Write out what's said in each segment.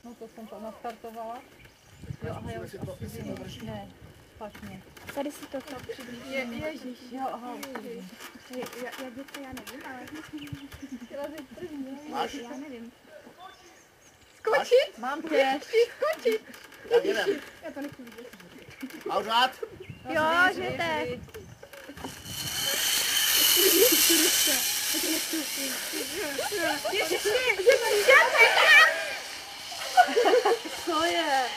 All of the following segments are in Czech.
No to jsem to nastartovala. Jo, aha, já už asi ne, špatně. Tady si to přiblíží. Ježiš, jo, aha. Jak je to, já nevím, ale chtěla být první. Máš? Já nevím. Skočit? Mám tě. Skočit. Tak jdem. Já to nechci vidět. A už rád? Jo, že tak. Co je?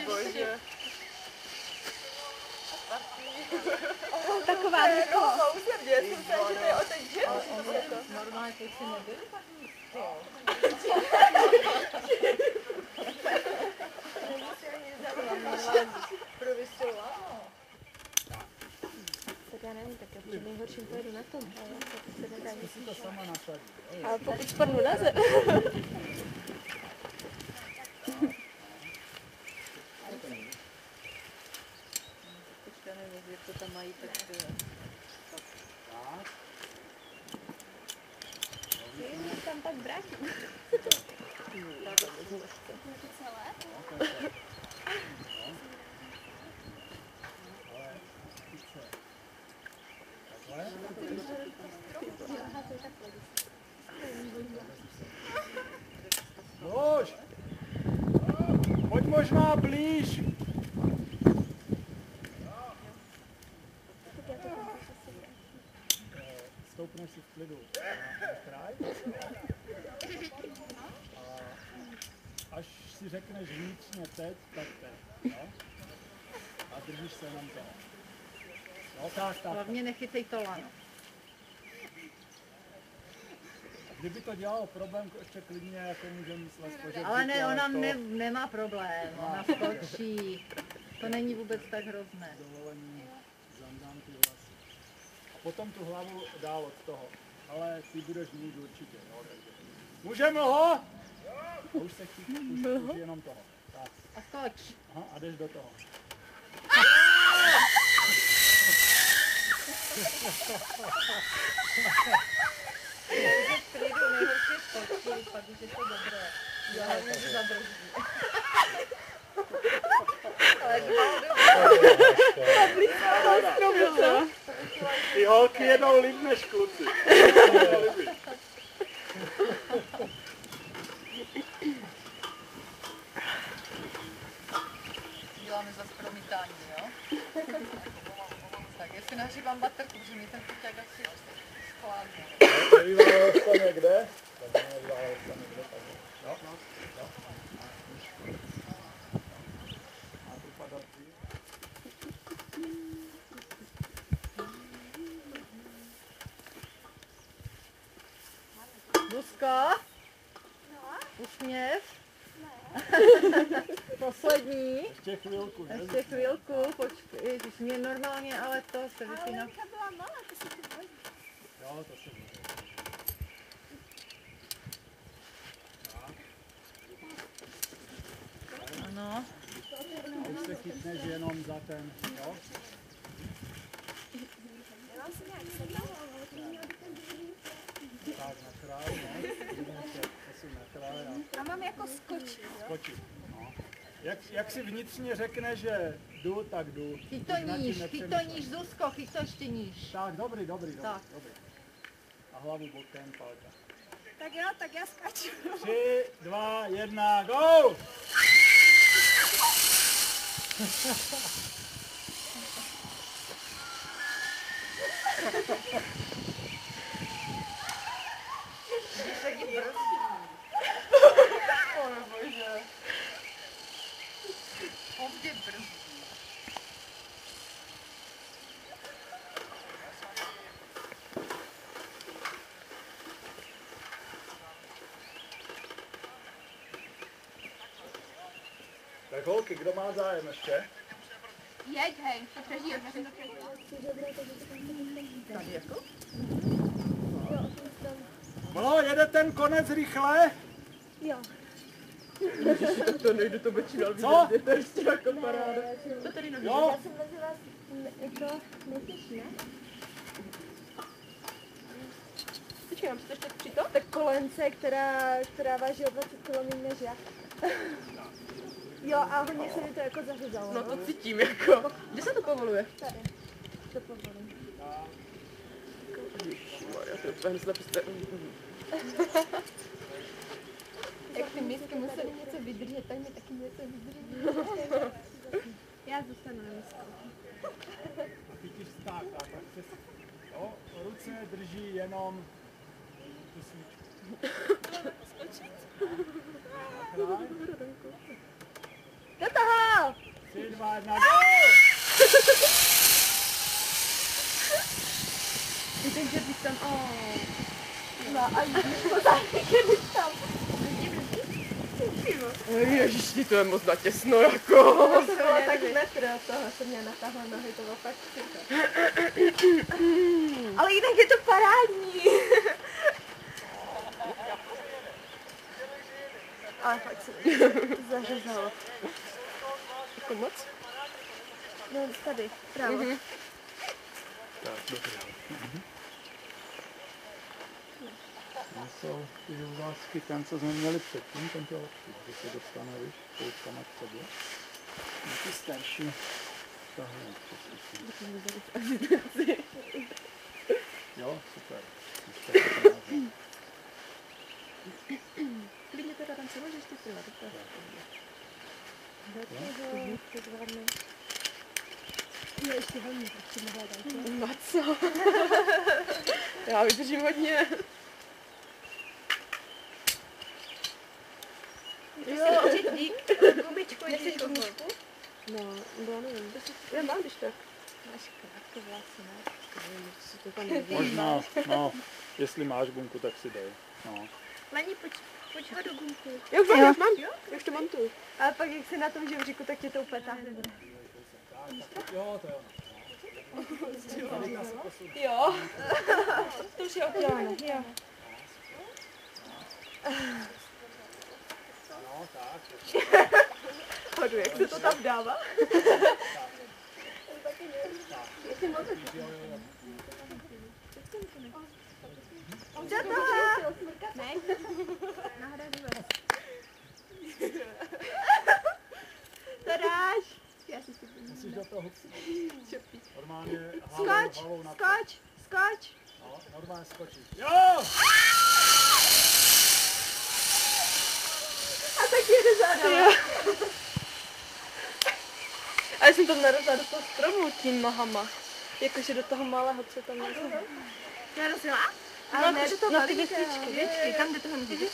Bože. Taková jako. Normálně teď si nebyli tak nic. Tak já nevím, tak já při nejhorším pojedu na tom, ale to se nedá nic. Si to sama nasadí. Ale pokud spadnu na zem. Počkej, nevím, jak to tam mají, tak Tam tak vrátím. Lož! Pojď možná blíž! Stoupneš si v klidu na kraj a až si řekneš vnitřně teď, tak teď, jo? A držíš se jenom toho. Jo, tak. hlavně nechycej to lano. Kdyby to dělalo problém, ještě klidně jako můžeme myslet požadavky. Ale ne, ona to nemá problém, ona skočí. To není vůbec tak hrozné. dovolení, zandám ty vlasy. A potom tu hlavu dál od toho. Ale ty budeš mít určitě, jo, takže. Můžeme ho? A už se chytí, už jenom toho. Tak. A skoč. Aha, a jdeš do toho. V klidu nejhorší skočí, pak už je to dobré. Já hlavně se zabrzdí. Ale Ty holky jedou líp než kluci. děláme zase promítání, jo? Tak jestli nahřívám baterku, protože mi ten kuťák asi skládne. Nevývalo ostane kde? Tak nevývalo ostane kde, tak jo? Jo. A tu padací. Zuzko? Usměv? Poslední. Ještě chvilku, ne? Ještě chvilku, počkej, ježiš, mě normálně, ale to se vypíná. byla malá, to si to bojí. Jo, to se může. Ano. A už se chytneš jenom za ten, jo? Já jsem nějak sedala, ale to měla by ten druhý. Tak na kraj, no. Budeme se posun na kraj a A mám jako skočit, jo? skočit. No. Jak si vnitřně řekne, že jdu, tak jdu. Chyť to Už nad tím níž, chyť to nepřemýšlej. níž, Zuzko, chyť to ještě níž. Tak, dobrý. Tak. A hlavu bokem, palka. Tak jo, tak já skáču. 3, 2, 1, go! Ovdě brzdí. Tak holky, kdo má zájem ještě? Jeď, hej, to přežiju, já jsem to přežila. Tady jako? No, jede ten konec rychle? Jo. Tak to nejde, to začínal Co? to je ještě jako paráda. To tady nohy. Jo? Já jsem mezi vás jako netěš, ne? počkej, mám si to ještě přito? Tak kolence, která váží o 20 kg méně než já. Jo, a hodně se mi to jako zařezalo. No to cítím jako. Kde se to povoluje? Tady. To povolím. Ježišmarja, to je úplně hned Jak ty misky museli něco vydržet, tak mi taky něco vydrží. Já zůstanu na misku. A chytíš tak, tak přes... Jo, ruce drží jenom tu svíčku. Skočit? Kraj. Do toho! 3, 2, 1, go! Takže bych tam, No a když tam. Ježiši, to je moc natěsno jako. To bylo tak metr od toho, co mě natáhla nohy, to bylo fakt super. Ale jinak je to parádní. Ale fakt se zařezalo. Jako moc? No tady, pravo. Tak, dobrý. To jsou ty žouzásky, ten, co jsme měli předtím, ten to lepší, že se dostane, víš, koukama k sobě. Na ty starší tahle přesně. Jo, super. Klidně teda tam si můžeš ty trvat, to je Je ještě hodně, tak si nehledajte. no co? Já vydržím hodně. Jo, dík. Gumičku, nechceš gumičku? No, já nevím. Já mám, když tak. Máš krátké vlasy, ne? Nevím, jestli to tam neví. Možná, no, jestli máš gumku, tak si dej. No. Lani, pojď ho do gumky. Já už mám, já už to mám tu. Ale pak, jak jsi na tom žebříku, tak tě to úplně táhne. Jo, to jo. Jo. To už je oddělané. Jo. No, tak. Hodu, jak se to tam dává? Do toho! Ne? Nahradíme. To dáš? Já si si Musíš do toho normálně Skoč, hlavou na... skoč, skoč. No, normálně skočíš. Jo! A tak jede zadala. A já jsem to narazila do toho stromu tím nohama. Jakože do toho malého, co tam je. Narazila? Ale ne do toho no, ty velikého. větvičky, tam, kde toho nevidíš.